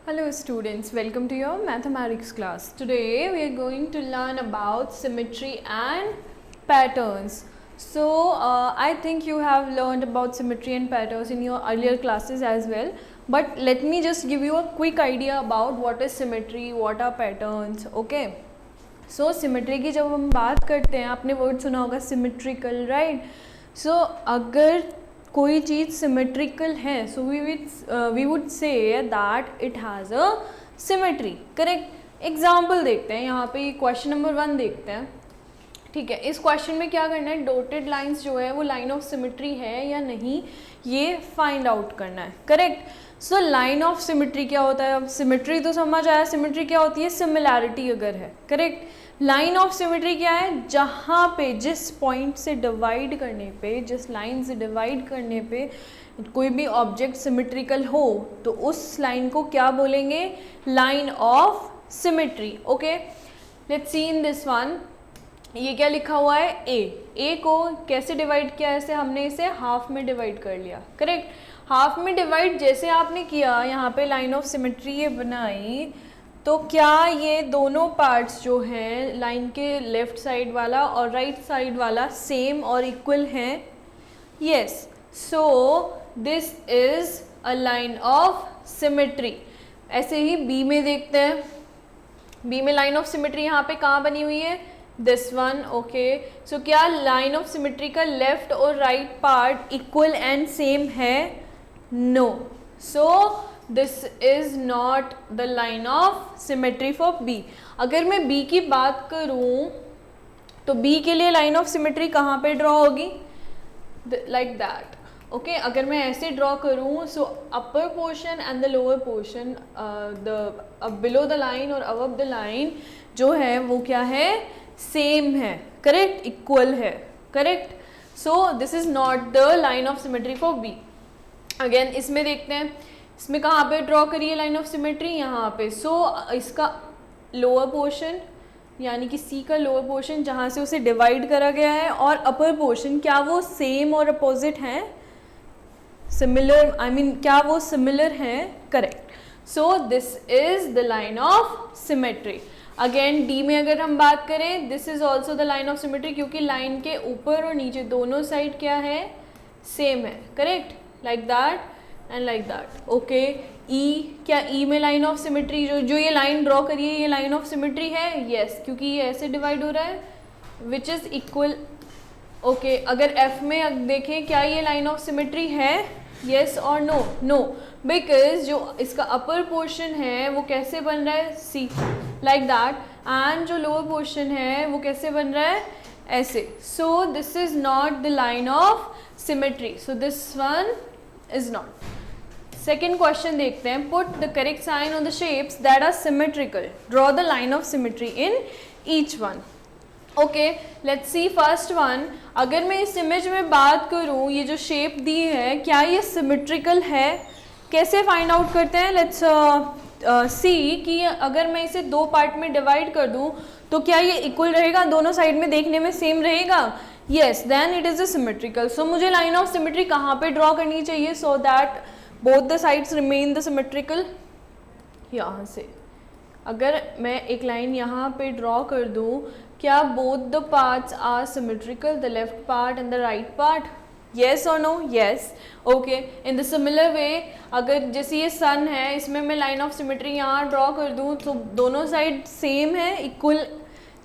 Hello students, welcome to your mathematics class. Today we are going to learn about symmetry and patterns. So I think you have learned about symmetry and patterns in your earlier classes as well. But let me just give you a quick idea about what is symmetry, what are patterns, okay? So symmetry की जब हम बात करते हैं, आपने word सुना होगा symmetrical, right? So अगर कोई चीज़ सिमेट्रिकल है so we would say that it has a symmetry. Correct. Example देखते हैं यहाँ पे. क्वेश्चन नंबर 1 देखते हैं. ठीक है, इस क्वेश्चन में क्या करना है, डॉटेड लाइंस जो है वो लाइन ऑफ सिमेट्री है या नहीं ये फाइंड आउट करना है. Correct. So line of symmetry क्या होता है, अब सिमेट्री तो समझ आया. सिमेट्री क्या होती है, सिमिलैरिटी अगर है. करेक्ट. लाइन ऑफ सिमेट्री क्या है, जहाँ पे जिस पॉइंट से डिवाइड करने पे, जिस लाइन से डिवाइड करने पे कोई भी ऑब्जेक्ट सिमेट्रिकल हो तो उस लाइन को क्या बोलेंगे, line of symmetry. Okay, let's C in this one. ये क्या लिखा हुआ है, ए को कैसे डिवाइड किया, ऐसे हमने इसे हाफ में डिवाइड कर लिया. करेक्ट. हाफ में डिवाइड जैसे आपने किया, यहाँ पे लाइन ऑफ सिमेट्री ये बनाई, तो क्या ये दोनों पार्ट्स जो हैं लाइन के लेफ़्ट साइड वाला और राइट साइड वाला सेम और इक्वल हैं. Yes. So this is a line of symmetry. ऐसे ही बी में देखते हैं. बी में लाइन ऑफ सिमेट्री यहाँ पे कहाँ बनी हुई है, दिस वन. ओके, सो क्या लाइन ऑफ सिमेट्री का लेफ्ट और right part equal and same है, no. So this is not the line of symmetry for B. अगर मैं बी की बात करूँ तो बी के लिए लाइन ऑफ सिमेट्री कहाँ पे ड्रॉ होगी, लाइक दैट. ओके, अगर मैं ऐसे ड्रॉ करूँ, so upper portion and the lower portion, the below the line और अबव द लाइन जो है वो क्या है, सेम है. करेक्ट, इक्वल है. Correct. So this is not the line of symmetry for B. Again इसमें देखते हैं, इसमें कहाँ पे ड्रॉ करिए लाइन ऑफ सिमेट्री, यहाँ पे. सो इसका लोअर पोर्शन यानी कि सी का लोअर पोर्शन जहाँ से उसे डिवाइड करा गया है, और अपर पोर्शन क्या वो सेम और अपोजिट हैं, सिमिलर, आई मीन क्या वो सिमिलर हैं. Correct. So this is the line of symmetry. Again D में अगर हम बात करें, this is also the line of symmetry, क्योंकि लाइन के ऊपर और नीचे दोनों साइड क्या है, सेम है. Correct, like that and like that. Okay. E, क्या ई में लाइन ऑफ सिमेट्री, जो ये लाइन ड्रॉ करिए ये लाइन ऑफ सिमेट्री है. यस, क्योंकि ये ऐसे डिवाइड हो रहा है विच इज़ इक्वल. ओके, अगर एफ में देखें क्या ये लाइन ऑफ सिमेट्री है, यस और नो, नो, बिकॉज जो इसका अपर पोर्शन है वो कैसे बन रहा है, सी, लाइक दैट, एंड जो लोअर पोर्शन है वो कैसे बन रहा है, ऐसे. So this is not the line of symmetry. So this one is not. Second question देखते हैं. Put the correct sign on the shapes that are symmetrical. Draw the line of symmetry in each one. Okay, let's see first one. अगर मैं इस image में बात करूं, ये जो शेप दी है क्या ये सिमेट्रिकल है, कैसे फाइंड आउट करते हैं. लेट्स सी कि अगर मैं इसे दो पार्ट में डिवाइड कर दूं तो क्या ये इक्वल रहेगा, दोनों साइड में देखने में सेम रहेगा. Yes, then it is a symmetrical. So मुझे लाइन ऑफ सिमेट्री कहाँ पे ड्रॉ करनी चाहिए, so that both the sides remain the symmetrical. यहाँ से अगर मैं एक लाइन यहाँ पे ड्रॉ कर दूँ, क्या both the parts are symmetrical, the left part and the right part, yes और no, yes. Okay. In the similar way, अगर जैसे ये सन है, इसमें मैं लाइन ऑफ सिमेट्री यहाँ ड्रॉ कर दूँ तो दोनों साइड सेम है,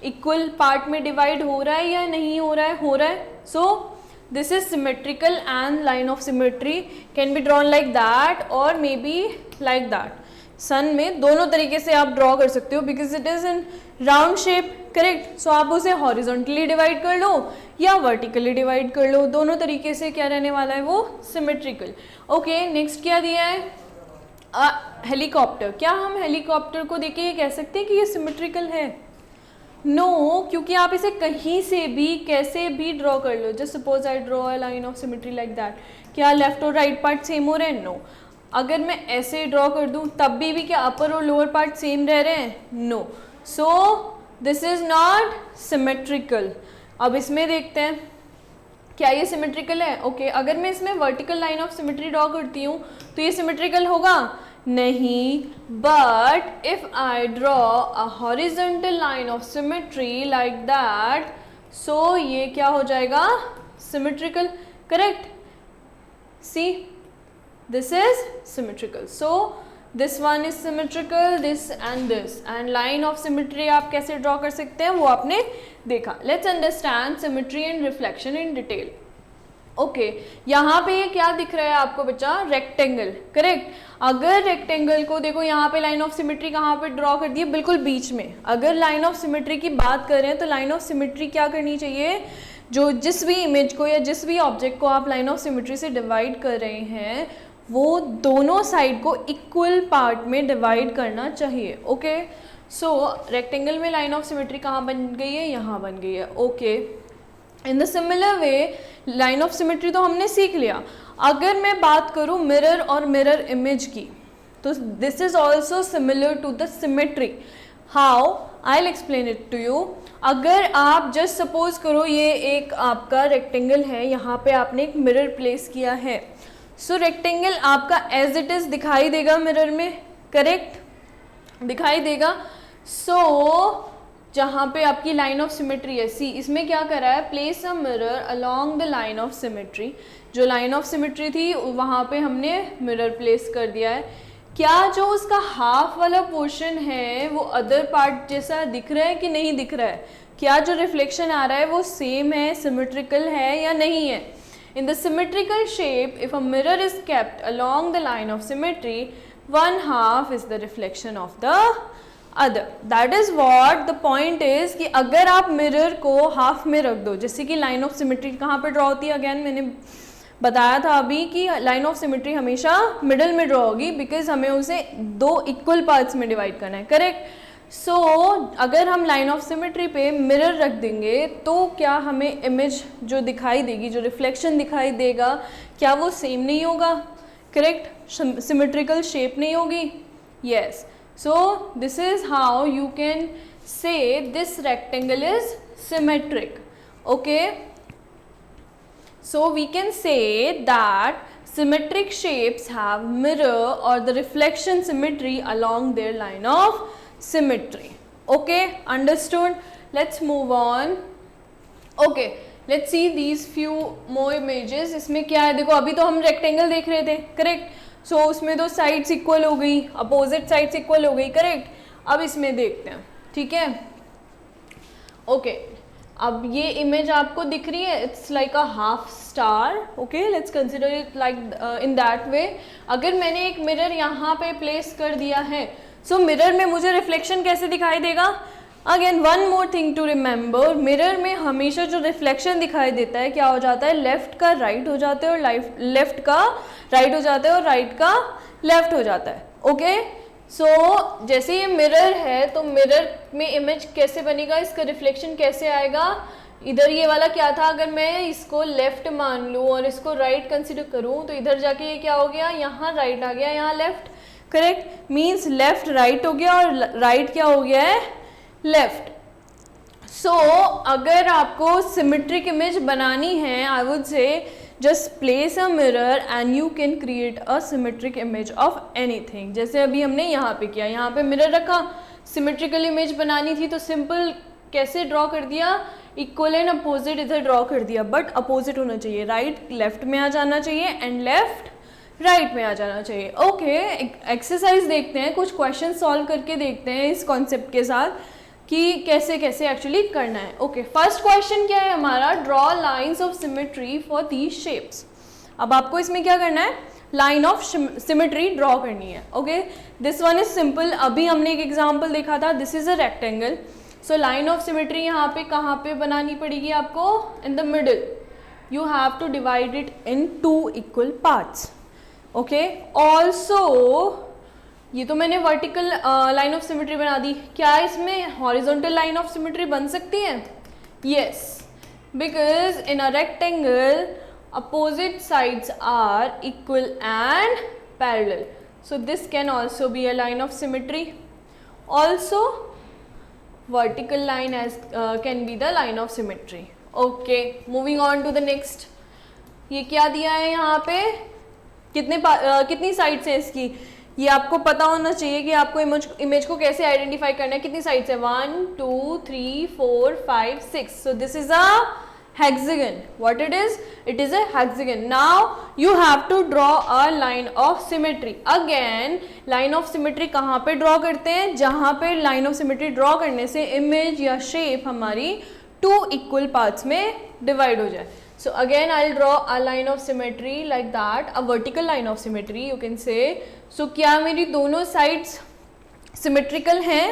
इक्वल पार्ट में डिवाइड हो रहा है या नहीं हो रहा है, हो रहा है. सो this is symmetrical and line of symmetry can be drawn like that or maybe like that. सन में दोनों तरीके से आप ड्रॉ कर सकते हो because it is in round shape. Correct. So आप उसे हॉरिजॉन्टली डिवाइड कर लो या वर्टिकली डिवाइड कर लो, दोनों तरीके से क्या रहने वाला है, वो सिमेट्रिकल. ओके, नेक्स्ट क्या दिया है, हेलीकॉप्टर. क्या हम हेलीकॉप्टर को देख के ये कह सकते हैं कि ये सिमेट्रिकल है, नो क्योंकि आप इसे कहीं से भी कैसे भी ड्रॉ कर लो. Just suppose I draw a line of symmetry like that, क्या लेफ्ट और राइट पार्ट सेम हो रहे हैं, नो. अगर मैं ऐसे ड्रॉ कर दूं तब भी क्या अपर और लोअर पार्ट सेम रह रहे हैं, no. So this is not symmetrical. अब इसमें देखते हैं क्या ये सिमेट्रिकल है. ओके, अगर मैं इसमें vertical line of symmetry draw करती हूँ तो ये सिमेट्रिकल होगा, नहीं, but if I draw a horizontal line of symmetry like that, so ये क्या हो जाएगा, symmetrical, correct. See, this is symmetrical. So this one is symmetrical, this and this. And line of symmetry आप कैसे draw कर सकते हैं वो आपने देखा. Let's understand symmetry and reflection in detail. Okay, यहाँ पे ये क्या दिख रहा है आपको बच्चा, रेक्टेंगल, करेक्ट. अगर रेक्टेंगल को देखो, यहाँ पे लाइन ऑफ सिमेट्री कहाँ पे ड्रॉ कर दी है, बिल्कुल बीच में. अगर लाइन ऑफ सिमेट्री की बात करें तो लाइन ऑफ सिमेट्री क्या करनी चाहिए, जो जिस भी इमेज को या जिस भी ऑब्जेक्ट को आप लाइन ऑफ सिमेट्री से डिवाइड कर रहे हैं वो दोनों साइड को इक्वल पार्ट में डिवाइड करना चाहिए. ओके, सो रेक्टेंगल में लाइन ऑफ सिमेट्री कहाँ बन गई है, यहाँ बन गई है. Okay, in the similar way line of symmetry तो हमने सीख लिया. अगर मैं बात करूँ मिरर और मिरर इमेज की, तो this is also similar to the symmetry. How, I will explain it to you. अगर आप जस्ट सपोज करो ये एक आपका रेक्टेंगल है, यहाँ पे आपने एक मिरर प्लेस किया है. सो रेक्टेंगल आपका एज इट इज दिखाई देगा मिरर में, करेक्ट, दिखाई देगा. सो जहाँ पे आपकी लाइन ऑफ सिमेट्री है, सी, इसमें क्या करा है, place a mirror along the line of symmetry. जो लाइन ऑफ सिमेट्री थी वहाँ पे हमने मिरर प्लेस कर दिया है. क्या जो उसका हाफ वाला पोर्शन है वो अदर पार्ट जैसा दिख रहा है कि नहीं दिख रहा है, क्या जो रिफ्लेक्शन आ रहा है वो सेम है, सिमेट्रिकल है या नहीं है. In the symmetrical shape, if a mirror is kept along the line of symmetry, one half is the reflection of the other. That is what the point is कि अगर आप मिरर को half में रख दो, जैसे कि लाइन ऑफ सिमेट्री कहाँ पर ड्रॉ होती है, अगेन मैंने बताया था अभी कि लाइन ऑफ सिमेट्री हमेशा मिडल में ड्रॉ होगी, बिकॉज हमें उसे दो इक्वल पार्ट्स में डिवाइड करना है, करेक्ट. सो अगर हम लाइन ऑफ सिमेट्री पे मिरर रख देंगे तो क्या हमें इमेज जो दिखाई देगी, जो रिफ्लेक्शन दिखाई देगा, क्या वो सेम नहीं होगा, करेक्ट, सिमेट्रिकल शेप नहीं होगी. Yes, so this is how you can say this rectangle is symmetric. Okay, so we can say that symmetric shapes have mirror or the reflection symmetry along their line of symmetry. Okay, understood? Let's move on. Okay, let's see these few more images. इसमें क्या है, देखो अभी तो हम rectangle देख रहे थे, करेक्ट. सो उसमें दो साइड्स इक्वल हो गई, अपोजिट साइड्स इक्वल हो गई, करेक्ट. अब इसमें देखते हैं, ठीक है. ओके, अब ये इमेज आपको दिख रही है, it's like a half star. Okay, let's consider it like in that way. अगर मैंने एक मिरर यहाँ पे प्लेस कर दिया है, सो मिरर में मुझे रिफ्लेक्शन कैसे दिखाई देगा. Again one more thing to remember, mirror में हमेशा जो रिफ्लेक्शन दिखाई देता है क्या हो जाता है, लेफ्ट का राइट हो जाता है और लेफ्ट का राइट हो जाता है और राइट का लेफ्ट हो जाता है. ओके, सो जैसे ये मिरर है तो मिरर में इमेज कैसे बनेगा, इसका रिफ्लेक्शन कैसे आएगा. इधर ये वाला क्या था, अगर मैं इसको लेफ्ट मान लूँ और इसको राइट कंसिडर करूँ तो इधर जाके ये क्या हो गया, यहाँ राइट आ गया, यहाँ left, correct. Means left right हो गया और राइट क्या हो गया है, लेफ्ट. सो अगर आपको सिमेट्रिक इमेज बनानी है, I would say just place a mirror and you can create a symmetric image of anything. जैसे अभी हमने यहाँ पे किया, यहाँ पे मिरर रखा, सिमेट्रिकल इमेज बनानी थी तो सिंपल कैसे ड्रॉ कर दिया, इक्वल एंड अपोजिट इधर ड्रॉ कर दिया. बट अपोजिट होना चाहिए, राइट लेफ्ट में आ जाना चाहिए एंड लेफ्ट राइट में आ जाना चाहिए. ओके, एक्सरसाइज देखते हैं, कुछ क्वेश्चन सॉल्व करके देखते हैं इस कॉन्सेप्ट के साथ कि कैसे कैसे एक्चुअली करना है. ओके, फर्स्ट क्वेश्चन क्या है हमारा, draw lines of symmetry for these shapes. अब आपको इसमें क्या करना है, लाइन ऑफ सिमेट्री ड्रॉ करनी है. Okay, this one is simple. अभी हमने एक एग्जांपल देखा था, this is a rectangle. So line of symmetry यहाँ पे कहाँ पे बनानी पड़ेगी आपको, in the middle. You have to divide it in two equal parts. Okay, also ये तो मैंने वर्टिकल लाइन ऑफ सिमेट्री बना दी, क्या इसमें हॉरिजॉन्टल लाइन ऑफ सिमेट्री बन सकती है. Yes, because in a rectangle opposite sides are equal and parallel, so this can also be a line of symmetry. Also vertical line as can be the line of symmetry. Okay, moving on to the next. ये क्या दिया है यहाँ पे, कितनी sides हैं इसकी, ये आपको पता होना चाहिए कि आपको इमेज को कैसे आइडेंटिफाई करना है, कितनी साइड्स है, 1 2 3 4 5 6, सो this is a hexagon. What it is? It is a hexagon. Now you have to draw a line of symmetry. Again line of symmetry कहाँ पे draw करते हैं, जहाँ पे line of symmetry draw करने से image या shape हमारी two equal parts में divide हो जाए. So again I'll draw a line of symmetry like that, a vertical line of symmetry you can say. So क्या मेरी दोनों sides symmetrical हैं?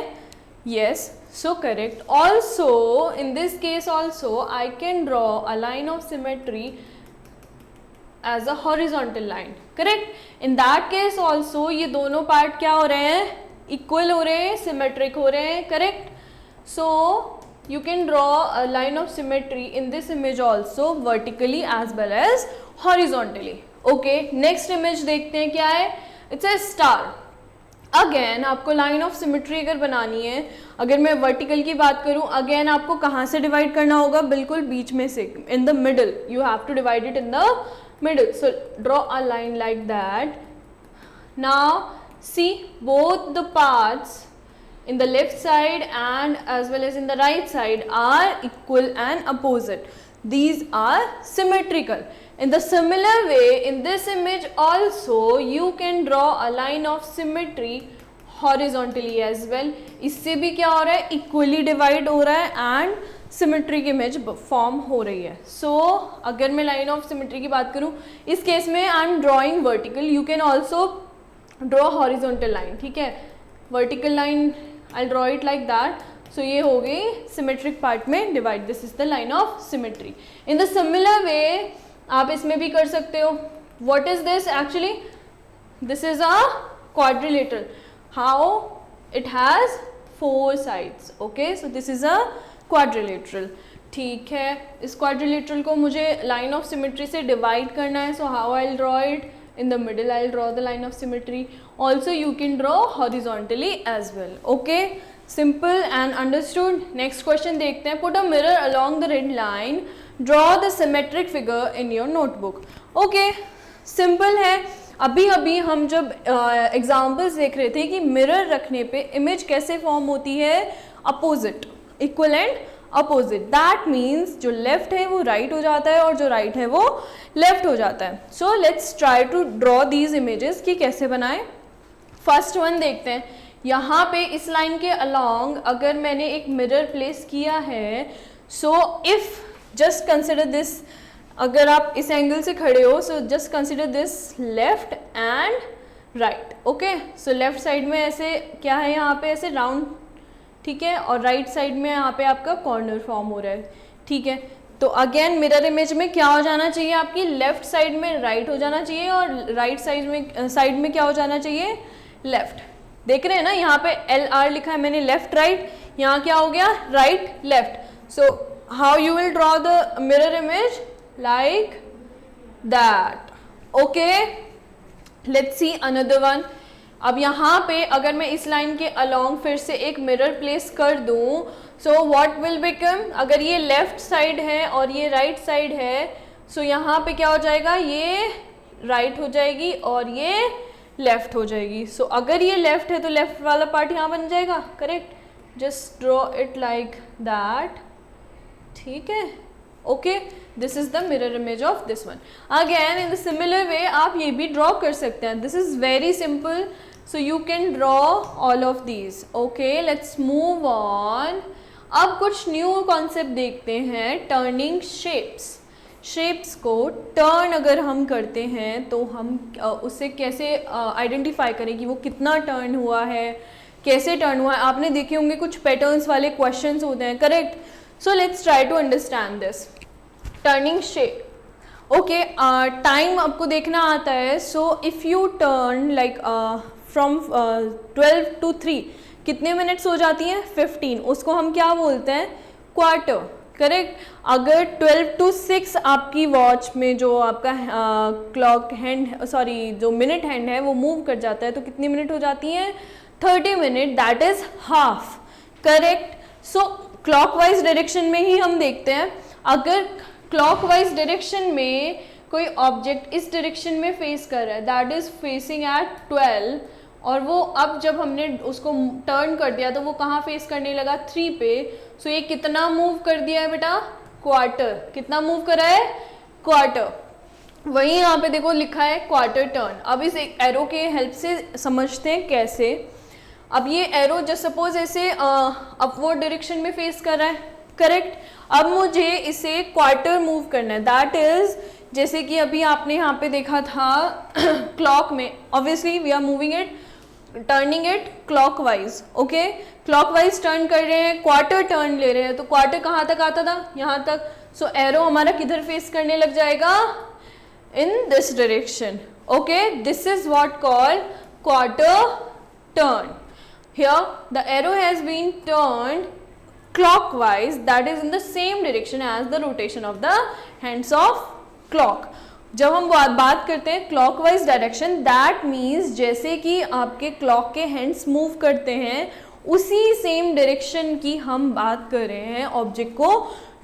Yes. So correct. Also in this case also I can draw a line of symmetry as a horizontal line. Correct. In that case also ये दोनों part क्या हो रहे हैं, equal हो रहे हैं, symmetric हो रहे हैं. Correct. So you can draw a line of symmetry in this image also vertically as well as horizontally. Okay. Next image देखते हैं क्या है. It's a star. अगेन आपको लाइन ऑफ सिमेट्री अगर बनानी है, अगर मैं वर्टिकल की बात करूं, अगेन आपको कहाँ से डिवाइड करना होगा, बिल्कुल बीच में से, in the middle. You have to divide it in the middle. So draw a line like that. Now see both the parts in the left side and as well as in the right side are equal and opposite. These are symmetrical. In the similar way, in this image also you can draw a line of symmetry horizontally as well. इससे भी क्या हो रहा है, equally divide हो रहा है and symmetric image form हो रही है. So अगर मैं line of symmetry की बात करूँ, इस केस में I am drawing vertical. You can also draw horizontal line. ठीक है, vertical line I'll draw it like that. So ये हो गई symmetric part में divide. This is the line of symmetry. In the similar way आप इसमें भी कर सकते हो. What is this actually? This is a quadrilateral. How? It has 4 sides. Okay, so this is a quadrilateral. ठीक है, इस quadrilateral को मुझे line of symmetry से divide करना है. So how I'll draw it? In the middle I'll draw the line of symmetry. Also you can draw horizontally as well. Okay, simple and understood. Next question देखते हैं. Put a mirror along the red line. Draw the symmetric figure in your notebook. Okay, simple है. अभी अभी हम जब examples देख रहे थे कि मिरर रखने पे इमेज कैसे फॉर्म होती है, opposite, equal and opposite. That means जो लेफ्ट है वो राइट हो जाता है और जो राइट है वो लेफ्ट हो जाता है. So let's try to draw these images कि कैसे बनाएं. फर्स्ट वन देखते हैं. यहाँ पे इस लाइन के अलॉन्ग अगर मैंने एक मिरर प्लेस किया है, so if just consider this, अगर आप इस एंगल से खड़े हो, so just consider this left and right. Okay, so left side में ऐसे क्या है, यहाँ पे ऐसे राउंड, ठीक है, और राइट साइड में यहाँ पे आपका कॉर्नर फॉर्म हो रहा है. ठीक है, तो अगेन मिरर इमेज में क्या हो जाना चाहिए, आपकी लेफ्ट साइड में राइट हो जाना चाहिए और राइट साइड में क्या हो जाना चाहिए, लेफ्ट. देख रहे हैं ना, यहाँ पे LR लिखा है मैंने, लेफ्ट राइट, यहाँ क्या हो गया, right left. So how you will draw the mirror image, like that. Okay, let's see another one. अब यहाँ पे अगर मैं इस लाइन के अलॉन्ग फिर से एक मिरर प्लेस कर दूँ, सो व्हाट विल बिकम, अगर ये लेफ्ट साइड है और ये राइट साइड है, सो यहाँ पे क्या हो जाएगा, ये राइट हो जाएगी और ये लेफ्ट हो जाएगी. सो अगर ये लेफ्ट है तो लेफ्ट वाला पार्ट यहाँ बन जाएगा. Correct, just draw it like that. ठीक है, okay, this is the mirror image of this one. Again in the similar way आप ये भी ड्रॉ कर सकते हैं. This is very simple. So you can draw all of these. Okay, let's move on. अब कुछ न्यू कॉन्सेप्ट देखते हैं. Turning shapes. शेप्स को टर्न अगर हम करते हैं तो हम उससे कैसे आइडेंटिफाई करें कि वो कितना टर्न हुआ है, कैसे टर्न हुआ है. आपने देखे होंगे कुछ पैटर्न्स वाले क्वेश्चंस होते हैं. Correct. So let's try to understand this. Turning shape. Okay, time आपको देखना आता है. So if you turn like from 12 to 3 कितने मिनट्स हो जाती हैं, 15. उसको हम क्या बोलते हैं, क्वार्टर. करेक्ट. अगर 12 to 6 आपकी वॉच में जो आपका क्लॉक हैंड, सॉरी जो मिनट हैंड है वो मूव कर जाता है, तो कितनी मिनट हो जाती हैं, 30 minute. That is half. Correct. So clockwise direction में ही हम देखते हैं. अगर क्लॉकवाइज डायरेक्शन में कोई ऑब्जेक्ट इस डायरेक्शन में फेस कर रहा है, दैट इज फेसिंग एट 12, और वो अब जब हमने उसको टर्न कर दिया तो वो कहाँ फेस करने लगा, 3 पे। सो ये कितना मूव कर दिया है बेटा, क्वार्टर। कितना मूव करा है, क्वार्टर। वहीं यहाँ पे देखो लिखा है क्वार्टर टर्न। अब इस एक एरो के हेल्प से समझते हैं कैसे। अब ये एरो जस्ट सपोज ऐसे अपवर्ड डायरेक्शन में फेस कर रहा है, करेक्ट। अब मुझे इसे क्वार्टर मूव करना है, दैट इज जैसे कि अभी आपने यहाँ पे देखा था क्लॉक में, obviously we are moving it, turning it clockwise, okay. Clockwise turn कर रहे हैं, क्वार्टर टर्न ले रहे हैं, तो क्वार्टर कहाँ तक आता था, यहाँ तक। सो एरो हमारा किधर फेस करने लग जाएगा, in this direction, okay. This is what called quarter turn. Here the arrow has been turned clockwise, that is in the same direction as the rotation of the hands of clock. जब हम बात करते हैं clockwise direction, that means जैसे कि आपके clock के hands move करते हैं उसी same direction की हम बात कर रहे हैं ऑब्जेक्ट को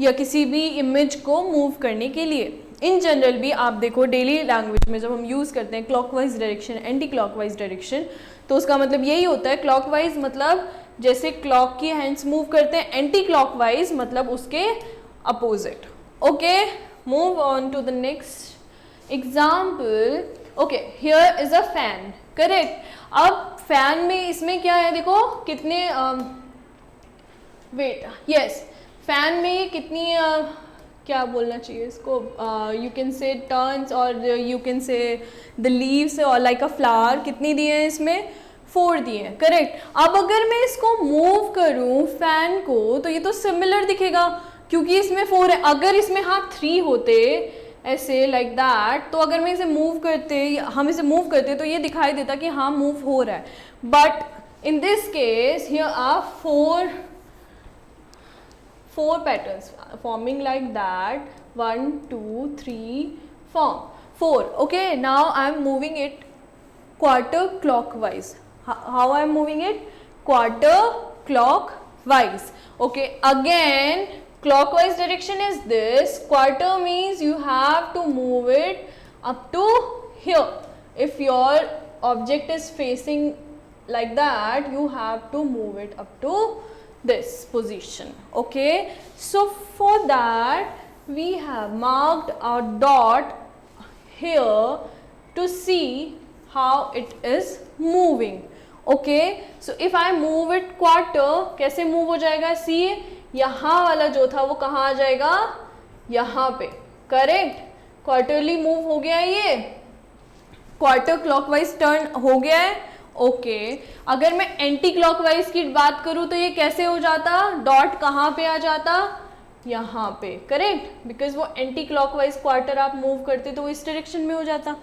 या किसी भी इमेज को मूव करने के लिए। इन जनरल भी आप देखो डेली लैंग्वेज में जब हम यूज़ करते हैं clockwise direction, anti clockwise direction, तो उसका मतलब यही होता है। क्लॉकवाइज मतलब जैसे क्लॉक की हैंड्स मूव करते हैं, एंटी क्लॉकवाइज मतलब उसके opposite, okay. Move on to the next example, okay. Here is a fan, correct. अब फैन में इसमें क्या है, देखो कितने वेट, यस, फैन में कितनी क्या बोलना चाहिए इसको, यू कैन से टर्न्स और you can say the leaves और लाइक अ फ्लावर, कितनी दिए हैं इसमें, 4 दिए हैं, करेक्ट। अब अगर मैं इसको मूव करूं फैन को तो ये तो सिमिलर दिखेगा क्योंकि इसमें 4 है। अगर इसमें हाँ 3 होते ऐसे लाइक दैट, तो अगर मैं इसे मूव करते, हम इसे मूव करते तो ये दिखाई देता कि हाँ मूव हो रहा है। But in this case here are 4 patterns forming like that, 1 2 3 4, okay. Now I am moving it quarter clockwise. How I am moving it, quarter clockwise, okay. Again clockwise direction is this, quarter means you have to move it up to here. If your object is facing like that, you have to move it up to this position, okay. So for that we have marked a dot here to see how it is moving, okay. So if I move it quarter, कैसे move हो जाएगा, see यहाँ वाला जो था वो कहाँ आ जाएगा, यहाँ पे, करेक्ट। क्वार्टरली मूव हो गया, ये क्वार्टर क्लॉकवाइज टर्न हो गया है, ओके। अगर मैं एंटी क्लॉकवाइज की बात करूं तो ये कैसे हो जाता, डॉट कहाँ पे आ जाता, यहाँ पे, करेक्ट। बिकॉज वो एंटी क्लॉकवाइज क्वार्टर आप मूव करते तो वो इस डायरेक्शन में हो जाता,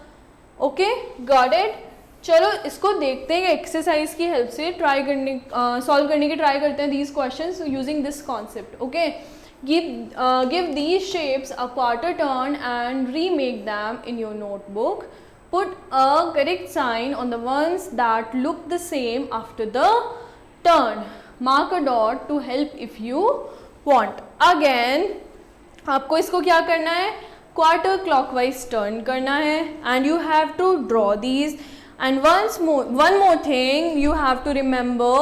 ओके, गॉट इट। चलो इसको देखते हैं एक्सरसाइज की हेल्प से ट्राई करने, सॉल्व करने की ट्राई करते हैं these questions using this concept, okay. Give these shapes a quarter turn and remake them in your notebook. Put a correct sign on the ones that look the same after the turn. Mark a dot to help if you want. Again, आपको इसको क्या करना है, quarter clockwise turn करना है and you have to draw these. And one more thing you have to remember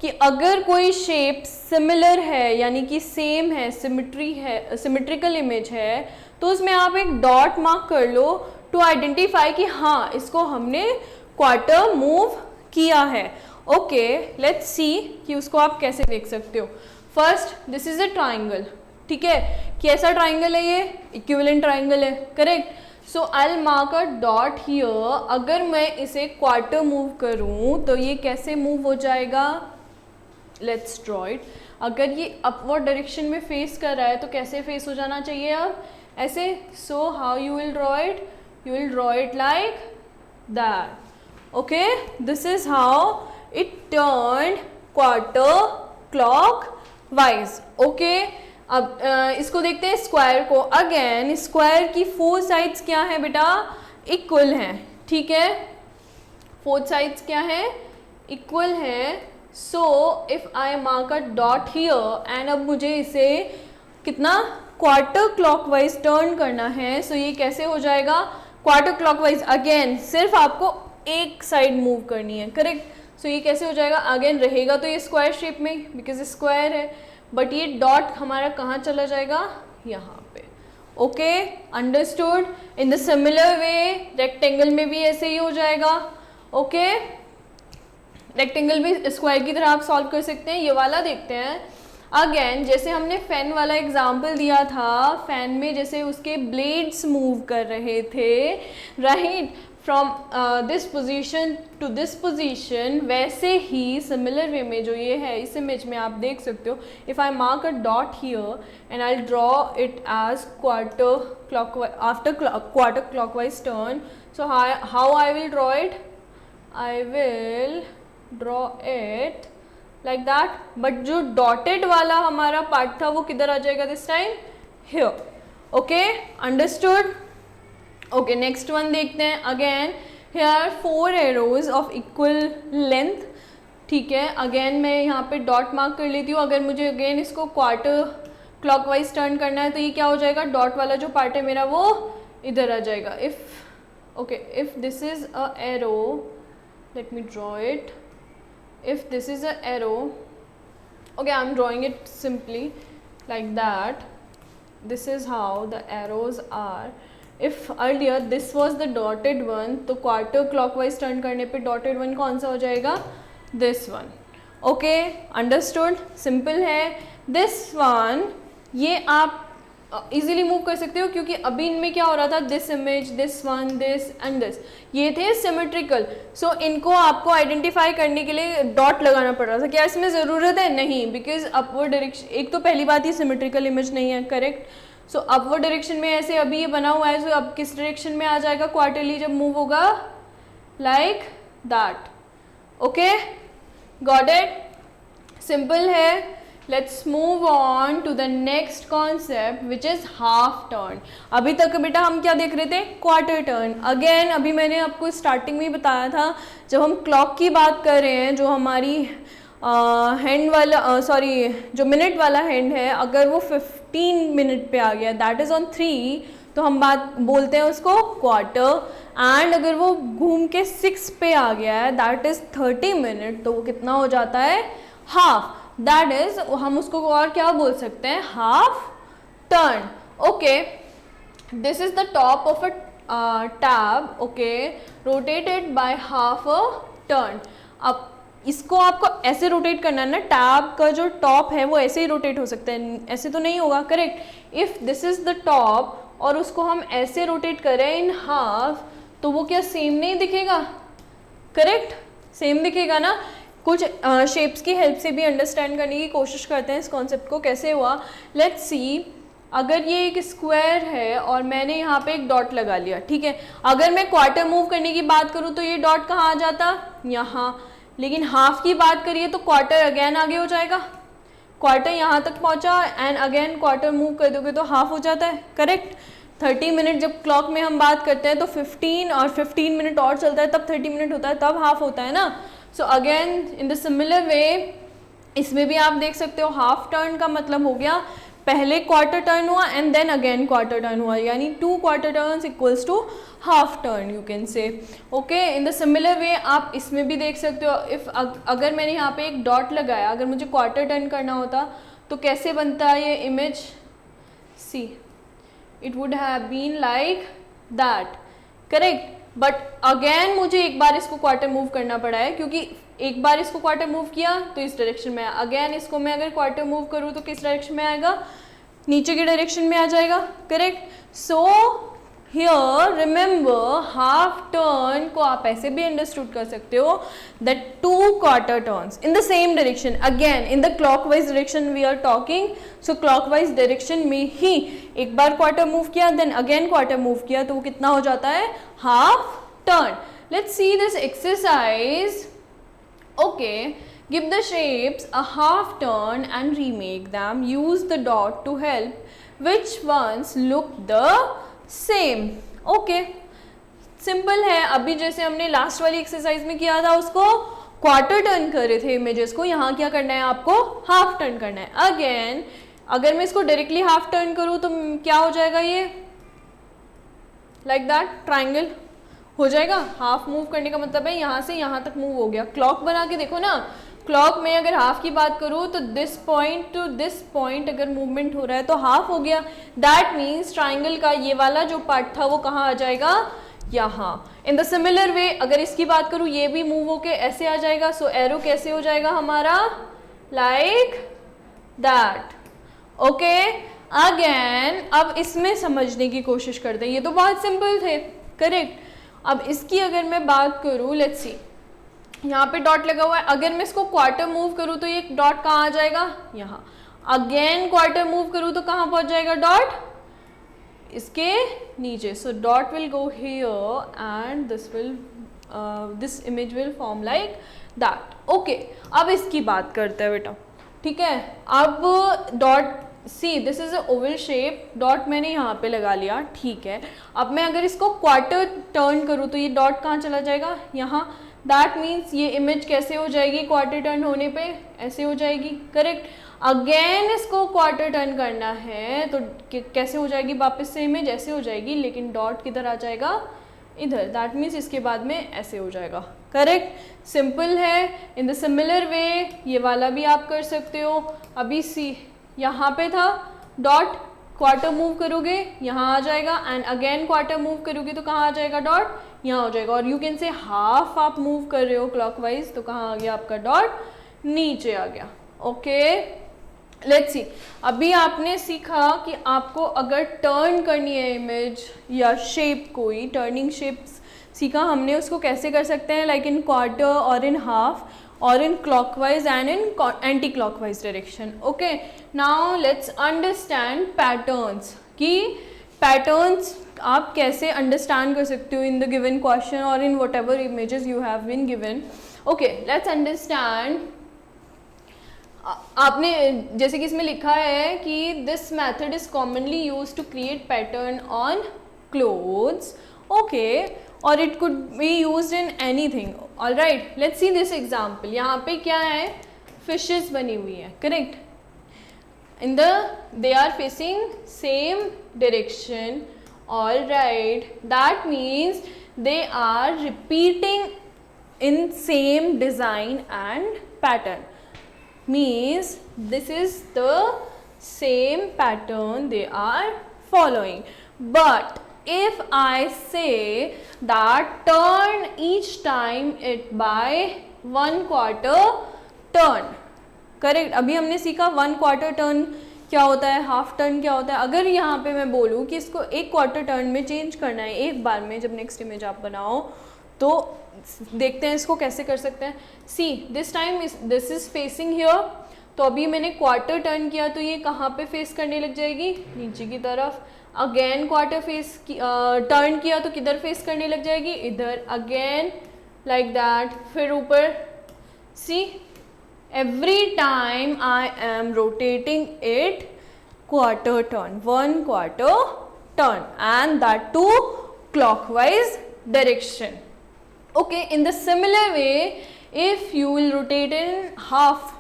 कि अगर कोई शेप सिमिलर है यानी कि सेम है, सिमिट्री है, सिमिट्रिकल इमेज है, तो उसमें आप एक डॉट मार्क कर लो टू आइडेंटिफाई कि हाँ इसको हमने क्वार्टर मूव किया है, ओके। लेट्स सी कि उसको आप कैसे देख सकते हो। First this is a triangle, ठीक है, कैसा ट्राइंगल है ये, इक्विवेलेंट ट्राइंगल है, correct. So I will mark a dot here. अगर मैं इसे क्वार्टर मूव करूं तो ये कैसे मूव हो जाएगा, लेट्स ड्रॉ इट। अगर ये अपवर्ड डायरेक्शन में फेस कर रहा है तो कैसे फेस हो जाना चाहिए, अब ऐसे। So how you will draw it, you will draw it like that, okay. This is how it turned quarter clockwise, okay. अब इसको देखते हैं स्क्वायर को। अगेन स्क्वायर की 4 साइड्स क्या है बेटा, इक्वल हैं, ठीक है। 4 साइड्स क्या है, इक्वल है। So if I mark a dot here and अब मुझे इसे कितना क्वार्टर क्लॉकवाइज टर्न करना है, सो ये कैसे हो जाएगा, क्वार्टर क्लॉकवाइज। अगेन सिर्फ आपको एक साइड मूव करनी है, करेक्ट। सो ये कैसे हो जाएगा, अगेन रहेगा तो ये स्क्वायर शेप में बिकॉज स्क्वायर है, बट ये डॉट हमारा कहाँ चला जाएगा, यहाँ पे। Okay, understood. In the similar way rectangle में भी ऐसे ही हो जाएगा। ओके, रेक्टेंगल भी स्क्वायर की तरह आप सॉल्व कर सकते हैं। ये वाला देखते हैं अगेन, जैसे हमने फैन वाला एग्जाम्पल दिया था, फैन में जैसे उसके ब्लेड्स मूव कर रहे थे, right, from this position to this position, वैसे ही सिमिलर वे में जो ये है इस इमेज में आप देख सकते हो, if I mark a dot here and I draw it as quarter clockwise, after quarter clockwise turn, so how I will draw it, I will draw it like that, but जो dotted वाला हमारा part था वो किधर आ जाएगा this time, here. Okay, understood. Okay, next one देखते हैं। Again here 4 arrows of equal length, ठीक है। अगेन मैं यहाँ पे डॉट मार्क कर लेती हूँ। अगर मुझे अगेन इसको क्वार्टर क्लॉकवाइज टर्न करना है तो ये क्या हो जाएगा, डॉट वाला जो पार्ट है मेरा वो इधर आ जाएगा। If this is a arrow, let me draw it, if this is a arrow, okay, I'm drawing it simply like that, this is how the arrows are. If earlier this was the dotted one, तो quarter clockwise turn करने पे dotted one कौन सा हो जाएगा, this one. Okay, understood, simple है। this one ये आप इजीली मूव कर सकते हो क्योंकि अभी इनमें क्या हो रहा था, this image, this one, this and this, ये थे सिमेट्रिकल। सो इनको आपको आइडेंटिफाई करने के लिए डॉट लगाना पड़ रहा था। क्या इसमें ज़रूरत है, नहीं, बिकॉज अपवर्ड डायरेक्शन, एक तो पहली बात ही सिमेट्रिकल इमेज नहीं है, करेक्ट। सो अपवर्ड डायरेक्शन में ऐसे अभी ये बना हुआ है, सो अब किस डायरेक्शन में आ जाएगा क्वार्टरली जब मूव होगा, like that. Okay, got it, simple है। Let's move on to the next concept which is half turn. अभी तक बेटा हम क्या देख रहे थे, क्वार्टर टर्न। अगेन अभी मैंने आपको स्टार्टिंग में ही बताया था, जब हम क्लॉक की बात कर रहे हैं, जो हमारी हैंड वाला जो मिनट वाला हैंड है, अगर वो 15 मिनट पे आ गया, दैट इज़ ऑन 3, तो हम बात बोलते हैं उसको क्वार्टर। एंड अगर वो घूम के 6 पे आ गया है, दैट इज़ 30 मिनट, तो वो कितना हो जाता है, हाफ। दैट इज हम उसको और क्या बोल सकते हैं, half turn. Okay, this is the top of a tab, okay, rotated by half a turn. अब इसको आपको ऐसे रोटेट करना है ना, टैब का जो टॉप है वो ऐसे ही रोटेट हो सकता है, ऐसे तो नहीं होगा, correct. If this is the top और उसको हम ऐसे रोटेट करें इन हाफ, तो वो क्या सेम नहीं दिखेगा, करेक्ट, सेम दिखेगा ना। कुछ शेप्स की हेल्प से भी अंडरस्टैंड करने की कोशिश करते हैं इस कॉन्सेप्ट को, कैसे हुआ, लेट्स सी। अगर ये एक स्क्वायर है और मैंने यहाँ पे एक डॉट लगा लिया, ठीक है, अगर मैं क्वार्टर मूव करने की बात करूँ तो ये डॉट कहाँ आ जाता, यहाँ, लेकिन हाफ की बात करिए तो क्वार्टर अगेन आगे हो जाएगा, क्वार्टर यहाँ तक पहुँचा एंड अगेन क्वार्टर मूव कर दोगे तो हाफ हो जाता है, करेक्ट। 30 मिनट जब क्लॉक में हम बात करते हैं तो 15 और 15 मिनट और चलता है, तब 30 मिनट होता है, तब हाफ होता है ना। So again in the similar वे इसमें भी आप देख सकते हो, हाफ टर्न का मतलब हो गया पहले क्वार्टर टर्न हुआ and then again quarter turn हुआ, यानी 2 quarter turns equals to half turn, you can say. Okay, in the similar way आप इसमें भी देख सकते हो, इफ अगर मैंने यहाँ पे एक डॉट लगाया, अगर मुझे क्वार्टर टर्न करना होता तो कैसे बनता है ये image, see, it would have been like that, correct. But again मुझे एक बार इसको क्वार्टर मूव करना पड़ा है, क्योंकि एक बार इसको क्वार्टर मूव किया तो इस डायरेक्शन में आया, अगेन इसको मैं अगर क्वार्टर मूव करूँ तो किस डायरेक्शन में आएगा, नीचे के डायरेक्शन में आ जाएगा, correct. So here remember, half turn को आप ऐसे भी अंडरस्टूड कर सकते हो that 2 quarter turns in the same direction, again in the clockwise direction we are talking. So clockwise direction में ही एक बार क्वार्टर मूव किया देन अगेन क्वार्टर मूव किया, तो वो कितना हो जाता है, half turn. Let's see this exercise. Okay, give the shapes a half turn and remake them, use the dot to help which ones look the same. Okay, simple है। अभी जैसे हमने लास्ट वाली एक्सरसाइज में किया था, उसको क्वार्टर टर्न कर रहे थे इमेजेस को, यहाँ क्या करना है आपको, हाफ टर्न करना है। अगेन अगर मैं इसको डायरेक्टली हाफ टर्न करूँ तो क्या हो जाएगा, ये लाइक दैट ट्राइंगल, हो जाएगा। हाफ मूव करने का मतलब है यहाँ से यहाँ तक मूव हो गया। क्लॉक बना के देखो ना, क्लॉक में अगर हाफ की बात करूँ तो this point two this point अगर मूवमेंट हो रहा है तो हाफ हो गया। दैट मीन्स ट्राइंगल का ये वाला जो पार्ट था वो कहाँ आ जाएगा, यहाँ। इन द सिमिलर वे अगर इसकी बात करूँ, ये भी मूव होके ऐसे आ जाएगा। सो एरो कैसे हो जाएगा हमारा, लाइक दैट। ओके, अगेन अब इसमें समझने की कोशिश करते हैं। ये तो बहुत सिंपल थे, करेक्ट। अब इसकी अगर मैं बात करूँ, लेट्स सी, यहाँ पे डॉट लगा हुआ है। अगर मैं इसको क्वार्टर मूव करूँ तो ये डॉट कहाँ आ जाएगा, यहाँ। अगेन क्वार्टर मूव करूँ तो कहाँ पहुँच जाएगा डॉट, इसके नीचे। So dot will go here and this image will form like that. Okay, अब इसकी बात करते हैं बेटा, ठीक है। अब dot, C this is a Oval shape, dot मैंने यहाँ पे लगा लिया, ठीक है। अब मैं अगर इसको क्वार्टर टर्न करूँ तो ये डॉट कहाँ चला जाएगा, यहाँ। दैट मीन्स ये इमेज कैसे हो जाएगी, क्वार्टर टर्न होने पे ऐसे हो जाएगी, करेक्ट। अगेन इसको क्वार्टर टर्न करना है तो कैसे हो जाएगी, वापस से इमेज ऐसे हो जाएगी, लेकिन डॉट किधर आ जाएगा, इधर। दैट मीन्स इसके बाद में ऐसे हो जाएगा, करेक्ट। सिंपल है। इन द सिमिलर वे ये वाला भी आप कर सकते हो। अभी सी यहाँ पे था डॉट, क्वार्टर मूव करोगे यहाँ आ जाएगा, एंड अगेन क्वार्टर मूव करोगे तो कहाँ आ जाएगा डॉट, यहाँ हो जाएगा। और यू कैन से हाफ आप मूव कर रहे हो क्लॉकवाइज तो कहाँ आ गया आपका डॉट, नीचे आ गया। ओके, लेट्स सी। अभी आपने सीखा कि आपको अगर टर्न करनी है इमेज या शेप, कोई टर्निंग शेप सीखा हमने, उसको कैसे कर सकते हैं, लाइक इन क्वार्टर और इन हाफ और इन clockwise and in anti-clockwise direction. Okay, now let's understand patterns. कि patterns आप कैसे understand कर सकते हो in the given question or in whatever images you have been given. Okay, let's understand. आपने जैसे कि इसमें लिखा है कि this method is commonly used to create pattern on clothes. Okay, or it could be used in anything. All right, let's see this example. यहाँ पे क्या है, fishes बनी हुई है, correct. In the they are facing same direction. All right, that means they are repeating in same design and pattern. Means this is the same pattern they are following. But if I say that turn each time it by 1/4 turn, correct. अभी हमने सीखा 1/4 turn क्या होता है, half turn क्या होता है। अगर यहाँ पे मैं बोलूँ कि इसको 1/4 टर्न में चेंज करना है एक बार में, जब नेक्स्ट इमेज आप बनाओ तो देखते हैं इसको कैसे कर सकते हैं। See this time this is facing here, तो अभी मैंने क्वार्टर टर्न किया तो ये कहाँ पे फेस करने लग जाएगी, नीचे की तरफ। अगेन क्वार्टर फेस टर्न किया तो किधर फेस करने लग जाएगी, इधर। अगेन लाइक दैट, फिर ऊपर। See every time I am rotating it quarter turn, 1/4 turn, and that too clockwise direction. Okay, in the similar way, if you will rotate in half,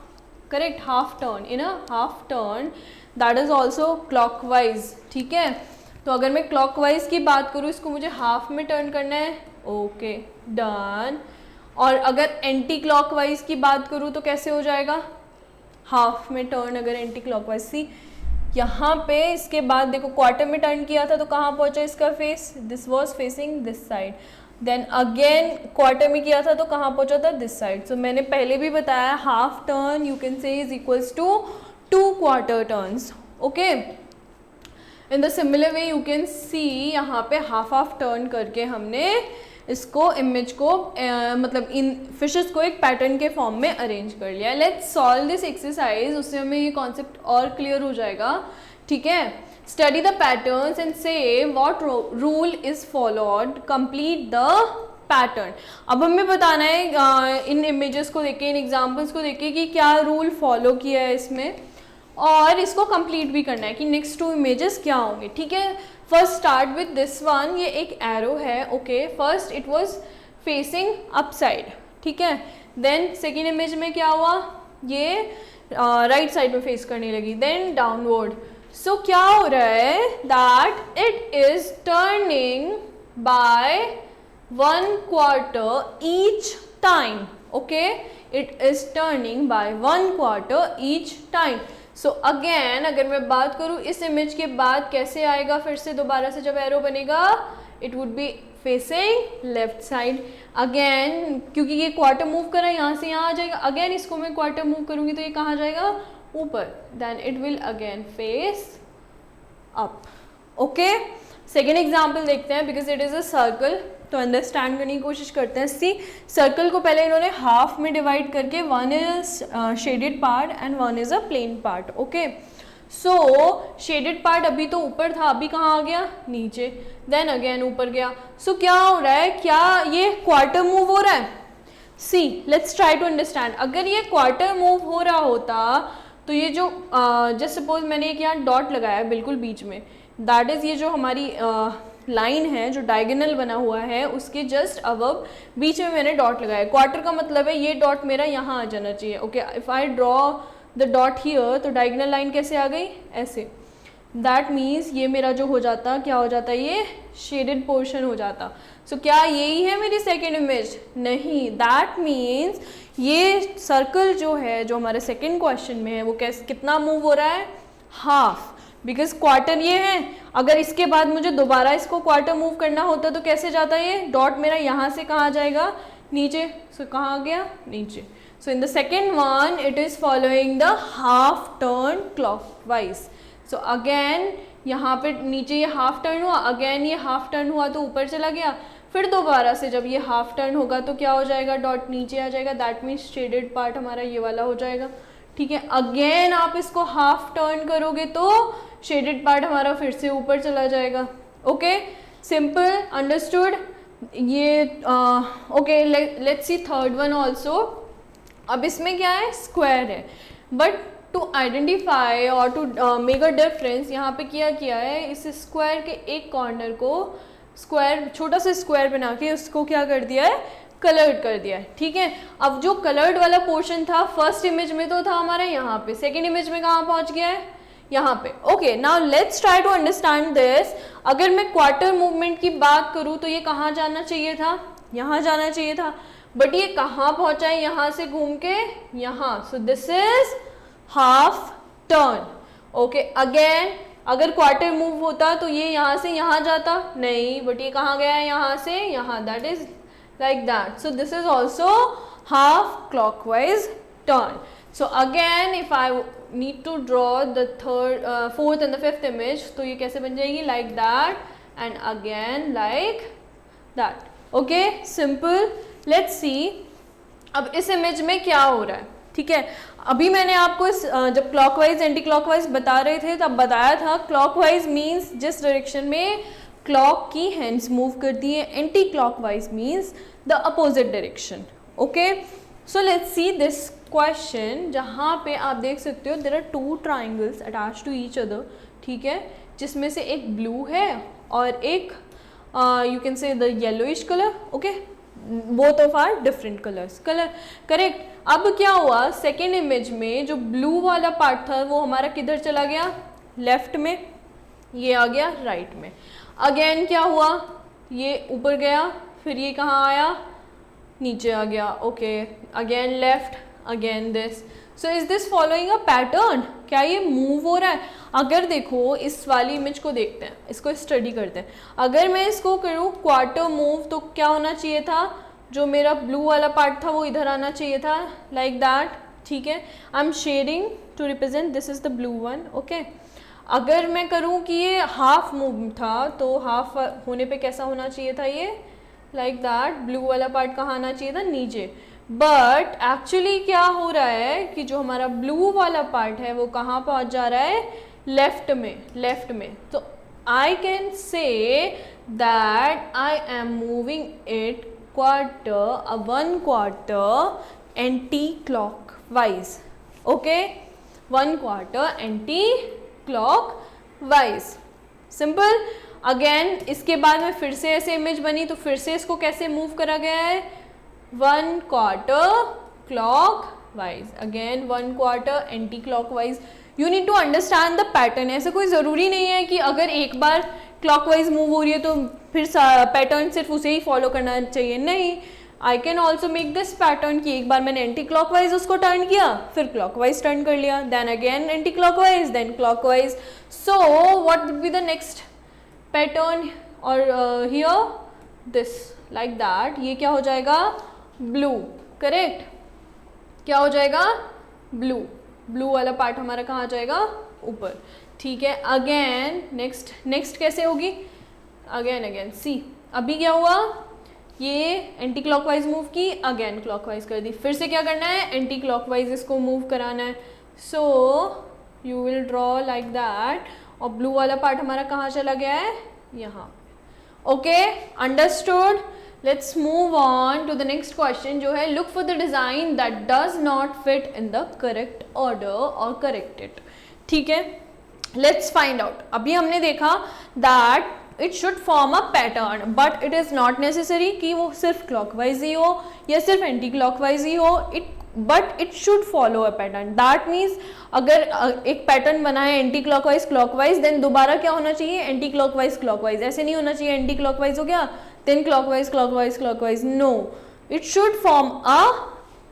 correct, half turn, in a half turn, that is also clockwise. ठीक है, तो अगर मैं clockwise की बात करूँ, इसको मुझे हाफ में टर्न करना है, ओके डन। और अगर एंटी क्लॉकवाइज की बात करूँ तो कैसे हो जाएगा, हाफ में टर्न अगर एंटी क्लॉकवाइज। सी यहाँ पे इसके बाद देखो क्वार्टर में टर्न किया था तो कहाँ पहुँचा इसका face, this was facing this side. Then again quarter में किया था तो कहाँ पहुँचा था, दिस साइड। सो मैंने पहले भी बताया half turn you can say is equals to 2 quarter turns. Okay, in the similar way you can see यहाँ पे हाफ हाफ टर्न करके हमने इसको इमेज को मतलब इन फिशेस को एक पैटर्न के फॉर्म में अरेंज कर लिया। लेट्स सॉल्व दिस एक्सरसाइज, उससे हमें ये कॉन्सेप्ट और क्लियर हो जाएगा। ठीक है, स्टडी द पैटर्न्स एंड से what rule is followed, complete the pattern. अब हमें बताना है इन इमेजेस को देख के, इन एग्जाम्पल्स को देख के कि क्या रूल फॉलो किया है इसमें, और इसको कंप्लीट भी करना है कि नेक्स्ट 2 इमेजेस क्या होंगे। ठीक है, first start with this one, ये एक एरो है। Okay, first it was facing upside, ठीक है। देन सेकेंड इमेज में क्या हुआ, ये राइट साइड में फेस करने लगी, देन डाउनवर्ड। सो क्या हो रहा है, that it is turning by 1 quarter each time. Okay, it is turning by 1 quarter each time. So again अगर मैं बात करूँ इस इमेज के बाद कैसे आएगा, फिर से दोबारा से जब एरो बनेगा it would be facing left side. Again क्योंकि ये क्वार्टर मूव कर रहा है, यहाँ से यहाँ आ जाएगा. अगेन इसको मैं क्वार्टर मूव करूँगी तो ये कहाँ जाएगा, ऊपर. Then it will again face up. Okay, second example देखते हैं because it is a circle, तो अंडरस्टैंड करने की कोशिश करते हैं. सी, सर्कल को पहले इन्होंने हाफ में डिवाइड करके one is shaded part and one is a plain part. Okay, so shaded part अभी तो ऊपर था, अभी कहाँ आ गया, नीचे. देन अगेन ऊपर गया. सो क्या हो रहा है, क्या ये क्वार्टर मूव हो रहा है? सी, लेट्स ट्राई टू अंडरस्टैंड. अगर ये क्वार्टर मूव हो रहा होता तो ये जो जस्ट सपोज मैंने एक यहाँ डॉट लगाया है बिल्कुल बीच में, दैट इज़ ये जो हमारी लाइन है जो डायगोनल बना हुआ है उसके जस्ट अबव बीच में मैंने डॉट लगाया. क्वार्टर का मतलब है ये डॉट मेरा यहाँ आ जाना चाहिए. Okay, if I draw the dot here तो डायगोनल लाइन कैसे आ गई, ऐसे. दैट मीन्स ये मेरा जो हो जाता, क्या हो जाता, ये शेडेड पोर्शन हो जाता. सो क्या यही है मेरी सेकेंड इमेज? नहीं. दैट मीन्स ये सर्कल जो है जो हमारे सेकेंड क्वेश्चन में है वो कैसे, कितना मूव हो रहा है, हाफ. बिकॉज क्वार्टर ये है, अगर इसके बाद मुझे दोबारा इसको क्वार्टर मूव करना होता तो कैसे जाता है, ये डॉट मेरा यहाँ से कहाँ जाएगा, नीचे. सो कहाँ आ गया, नीचे. So in the second one it is following the half turn clockwise. So again यहाँ पे नीचे ये हाफ टर्न हुआ, अगेन ये हाफ टर्न हुआ तो ऊपर चला गया, फिर दोबारा से जब ये हाफ टर्न होगा तो क्या हो जाएगा, डॉट नीचे आ जाएगा. दैट मीन्स शेडेड पार्ट हमारा ये वाला हो जाएगा. ठीक है, अगेन आप इसको हाफ टर्न करोगे तो शेडेड पार्ट हमारा फिर से ऊपर चला जाएगा. Okay, simple, understood. ये okay, let's see third one also. अब इसमें क्या है, स्क्वायर है, बट टू आइडेंटिफाई और टू मेक अ डिफरेंस यहाँ पे किया है, इस स्क्वायर के एक कॉर्नर को स्क्वायर, छोटा सा स्क्वायर बना के उसको क्या कर दिया है, कलर्ड कर दिया है. ठीक है, अब जो कलर्ड वाला पोर्शन था फर्स्ट इमेज में तो था हमारा यहाँ पे, सेकेंड इमेज में कहाँ पहुँच गया है, यहाँ पे. Okay, now let's try to understand this. अगर मैं क्वार्टर मूवमेंट की बात करूँ तो ये कहाँ जाना चाहिए था, यहाँ जाना चाहिए था, बट ये कहाँ पहुँचा है, यहाँ से घूम के यहाँ. सो this is half turn. Okay, again अगर क्वार्टर मूव होता तो ये यहाँ से यहाँ जाता, नहीं, बट ये कहाँ गया है, यहाँ से यहाँ. That is like that. So this is also half clockwise turn. So again if I need to draw the third, fourth and the fifth image, तो ये कैसे बन जाएगी, like that and again like that. Okay, simple. Let's see. अब इस image में क्या हो रहा है. ठीक है, अभी मैंने आपको जब क्लॉकवाइज एंटी क्लॉकवाइज बता रहे थे तब बताया था क्लॉकवाइज मीन्स जिस डायरेक्शन में क्लॉक की हैंड्स मूव करती है, anti clockwise means the opposite direction. Okay, so let's see this question, जहाँ पे आप देख सकते हो there are two triangles attach to each other. ठीक है, जिसमें से एक ब्लू है और एक you can say the yellowish colour. Okay, both of are different colours, colour correct. अब क्या हुआ, सेकेंड इमेज में जो ब्लू वाला पार्ट था वो हमारा किधर चला गया, लेफ्ट में, ये आ गया राइट में. अगेन क्या हुआ, ये ऊपर गया, फिर ये कहाँ आया, नीचे आ गया. Okay, again left, again this. So is this following a pattern, क्या ये मूव हो रहा है? अगर देखो इस वाली इमेज को देखते हैं, इसको स्टडी करते हैं. अगर मैं इसको करूँ क्वार्टर मूव तो क्या होना चाहिए था, जो मेरा ब्लू वाला पार्ट था वो इधर आना चाहिए था, लाइक दैट. ठीक है, I am shading to represent this is the blue one. Okay, अगर मैं करूँ कि ये हाफ मूव था तो हाफ होने पे कैसा होना चाहिए था, ये लाइक दैट. ब्लू वाला पार्ट कहाँ आना चाहिए था, नीचे. बट एक्चुअली क्या हो रहा है कि जो हमारा ब्लू वाला पार्ट है वो कहाँ पहुँच जा रहा है, लेफ्ट में, लेफ्ट में. तो I can say that I am moving it quarter, 1 quarter anti clockwise. Okay, 1 quarter anti clockwise. Simple. Again इसके बाद में फिर से ऐसे इमेज बनी तो फिर से इसको कैसे मूव करा गया है, 1 quarter clockwise, again 1 quarter anti clockwise. You need to understand the pattern. ऐसा कोई ज़रूरी नहीं है कि अगर एक बार क्लॉकवाइज मूव हो रही है तो फिर पैटर्न सिर्फ उसे ही फॉलो करना चाहिए, नहीं, I can also make this pattern कि एक बार मैंने एंटी क्लॉकवाइज उसको टर्न किया, फिर क्लॉकवाइज टर्न कर लिया, then again anti clockwise, then clockwise. So what would be the next pattern और हियर दिस लाइक दैट. ये क्या हो जाएगा? ब्लू. करेक्ट. क्या हो जाएगा? ब्लू. ब्लू वाला पार्ट हमारा कहाँ आ जाएगा? ऊपर. ठीक है. अगेन नेक्स्ट कैसे होगी? अगेन सी. अभी क्या हुआ? ये एंटी क्लॉकवाइज मूव की, अगेन क्लॉकवाइज कर दी, फिर से क्या करना है? एंटी क्लॉकवाइज इसको मूव कराना है. So you will draw like that. और ब्लू वाला पार्ट हमारा कहाँ चला गया है? यहाँ. Okay, understood. Let's move on to the next question जो है look for the design that does not fit in the correct order और करेक्ट इट. ठीक है, लेट्स फाइंड आउट. अभी हमने देखा that it should form a pattern, but it is not necessary कि वो सिर्फ क्लॉकवाइज ही हो या सिर्फ एंटी क्लॉकवाइज ही हो. But it should follow a pattern. That means अगर एक पैटर्न बना है एंटी क्लॉकवाइज क्लॉकवाइज, देन दोबारा क्या होना चाहिए? Anti clockwise clockwise. ऐसे नहीं होना चाहिए एंटी क्लॉकवाइज हो गया then clockwise clockwise clockwise. No, it should form a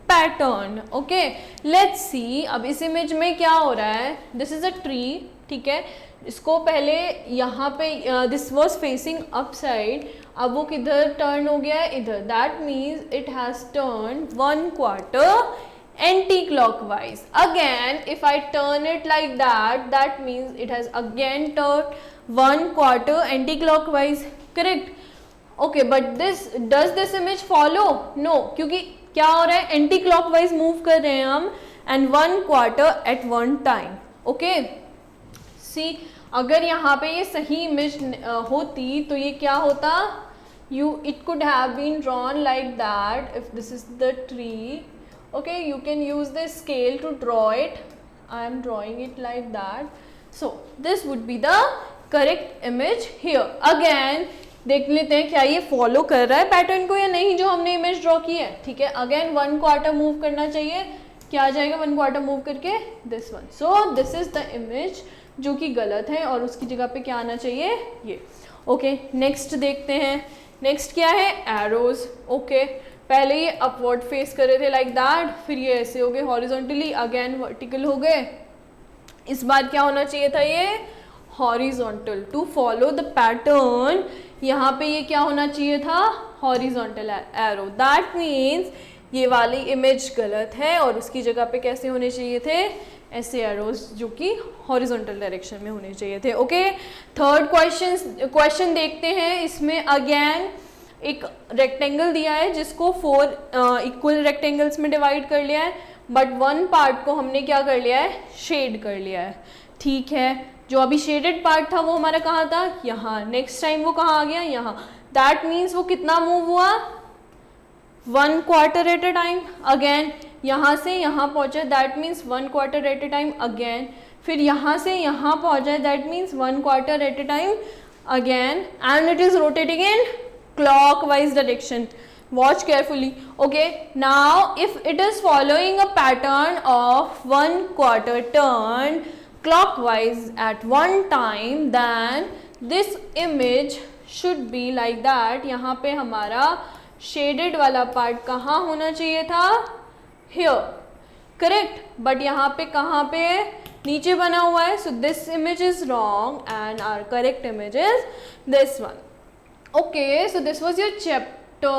pattern. Okay, let's see. अब इस इमेज में क्या हो रहा है? This is a tree. ठीक है, इसको पहले यहाँ पे this was facing up side, अब वो किधर टर्न हो गया है? इधर. That means it has turn 1 quarter anti clockwise. Again if I turn it like that, that means it has again turn 1 quarter anti clockwise. Correct. Okay, but does this image follow? No, क्योंकि क्या हो रहा है? Anti clockwise move कर रहे हैं हम and 1 quarter at 1 time. Okay, see. अगर यहाँ पे ये सही इमेज होती तो ये क्या होता? It could have been drawn like that if this is the tree. Okay, you can use the scale to draw it. I am drawing it like that. So this would be the correct image here. Again देख लेते हैं क्या ये follow कर रहा है pattern को या नहीं जो हमने इमेज ड्रॉ की है. ठीक है, अगेन 1 क्वार्टर मूव करना चाहिए. क्या आ जाएगा 1 क्वार्टर मूव करके? This one. So this is the image जो कि गलत है और उसकी जगह पे क्या आना चाहिए? ये. ओके, नेक्स्ट देखते हैं. नेक्स्ट क्या है? एरोज. ओके, पहले ये अपवर्ड फेस कर रहे थे लाइक दैट, फिर ये ऐसे हो गए हॉरिजॉन्टली, अगेन वर्टिकल हो गए. इस बार क्या होना चाहिए था? ये horizontal. To follow the pattern यहाँ पे ये क्या होना चाहिए था? Horizontal arrow. दैट मीन्स ये वाली इमेज गलत है और उसकी जगह पे कैसे होने चाहिए थे? ऐसे एरोज जो कि हॉरिजॉन्टल डायरेक्शन में होने चाहिए थे. ओके, थर्ड क्वेश्चन देखते हैं. इसमें अगेन एक रेक्टेंगल दिया है जिसको 4 इक्वल रेक्टेंगल्स में डिवाइड कर लिया है, बट 1 पार्ट को हमने क्या कर लिया है? शेड कर लिया है. ठीक है, जो अभी शेडेड पार्ट था वो हमारा कहाँ था? यहाँ. नेक्स्ट टाइम वो कहाँ आ गया? यहाँ. दैट मीन्स वो कितना मूव हुआ? 1 quarter at a time. Again यहाँ से यहाँ पहुँचा, that means 1 quarter at a time. Again फिर यहाँ से यहाँ पहुँचा, that means 1 quarter at a time. Again and it is rotating in clockwise direction. Watch carefully. Okay, now if it is following a pattern of 1 quarter turn clockwise at one time, then this image should be like that. यहाँ पे हमारा shaded वाला part कहाँ होना चाहिए था? Here. Correct. But यहाँ पे कहाँ पे है? नीचे बना हुआ है. So this image is wrong and our correct image is this one. Okay, so this was your chapter.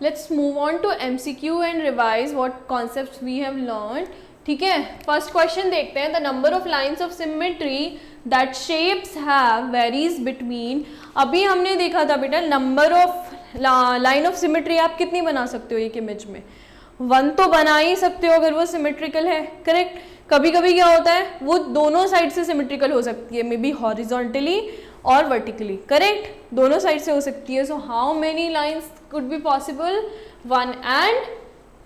Let's move on to MCQ and revise what concepts we have learned. ठीक है, फर्स्ट क्वेश्चन देखते हैं. The number of lines of symmetry that shapes have varies between. अभी हमने देखा था बेटा number of line of symmetry आप कितनी बना सकते हो एक इमेज में? 1 तो बना ही सकते हो अगर वो सिमेट्रिकल है. करेक्ट. कभी कभी क्या होता है वो दोनों साइड से सिमेट्रिकल हो सकती है, मे बी हॉरिजॉन्टली और वर्टिकली. करेक्ट, दोनों साइड से हो सकती है. So how many lines could be possible? 1 and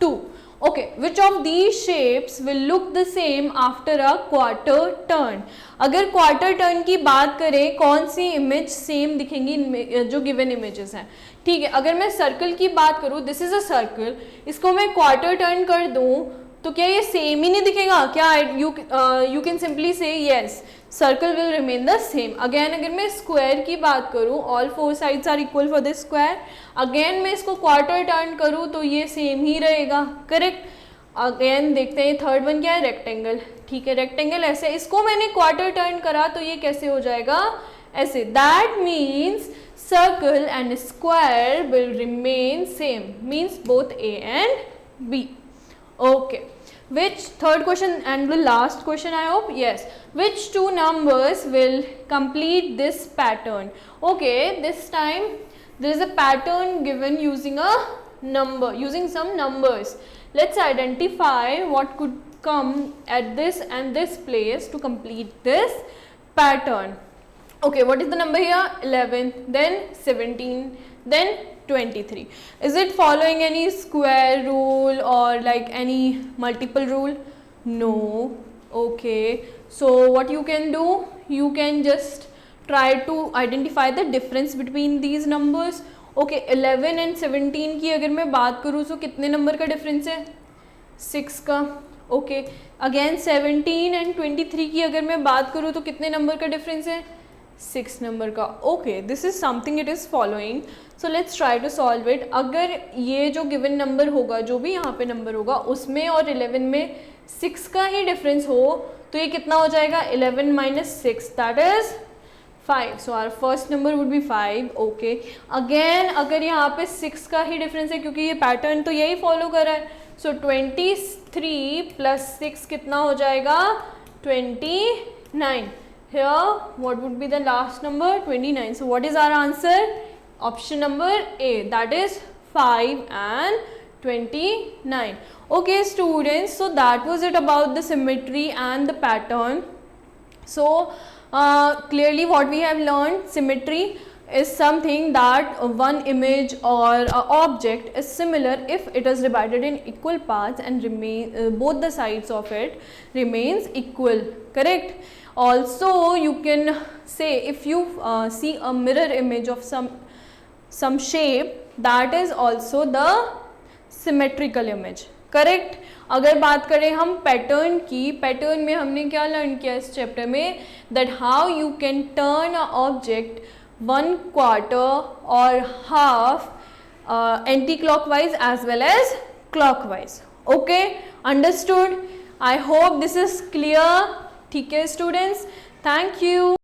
2. Okay, which of these shapes will look the same after a quarter turn. अगर क्वार्टर टर्न की बात करें कौन सी इमेज सेम दिखेंगी जो गिवन इमेजेस हैं? ठीक है, अगर मैं सर्कल की बात करूँ, दिस इज अ सर्कल, इसको मैं क्वार्टर टर्न कर दूँ तो क्या ये सेम ही नहीं दिखेगा? क्या you can simply say yes circle will remain the same. Again अगर मैं स्क्वायर की बात करूँ, all four sides are equal for the square. Again मैं इसको क्वार्टर टर्न करूँ तो ये सेम ही रहेगा. करेक्ट. अगेन देखते हैं थर्ड वन क्या है, रेक्टेंगल. ठीक है, रेक्टेंगल ऐसे, इसको मैंने क्वार्टर टर्न करा तो ये कैसे हो जाएगा, ऐसे. That means circle and square will remain same, means both A and B. Okay. Which third question and the last question I hope, yes, which two numbers will complete this pattern? Okay, this time there is a pattern given using a number, using some numbers. Let's identify what could come at this and this place to complete this pattern. Okay, what is the number here? 11, then 17, then 23. Is it following any square rule or like any multiple rule? No. Okay, so what you can do, you can just try to identify the difference between these numbers. Okay, 11 and 17 की अगर मैं बात करूँ तो कितने number का difference है, 6 का. ओके. अगेन 17 and 23 की अगर मैं बात करूँ तो कितने नंबर का डिफरेंस है, 6 नंबर का. Okay, this is something it is following. So let's try to solve it. अगर ये जो गिवन नंबर होगा, जो भी यहाँ पे नंबर होगा, उसमें और 11 में 6 का ही डिफरेंस हो तो ये कितना हो जाएगा, 11 minus 6, that is 5. So our first number would be 5. Okay. Again अगर यहाँ पे 6 का ही डिफरेंस है, क्योंकि ये पैटर्न तो यही फॉलो कर रहा है, सो 23 plus 6 कितना हो जाएगा, 29. Here what would be the last number, 29. So what is our answer? Option number A, that is 5 and 29. Okay students, so that was it about the symmetry and the pattern. So clearly what we have learned, symmetry is something that one image or object is similar if it is divided in equal parts and remain both the sides of it remains equal. Correct. Also you can say if you see a mirror image of some shape, that is also the symmetrical image. Correct. अगर बात करें हम pattern की, pattern में हमने क्या learn किया इस चैप्टर में, that how you can turn a object 1/4 और half anti clockwise as well as clockwise. Okay, understood. I hope this is clear. ठीक है स्टूडेंट्स, थैंक यू.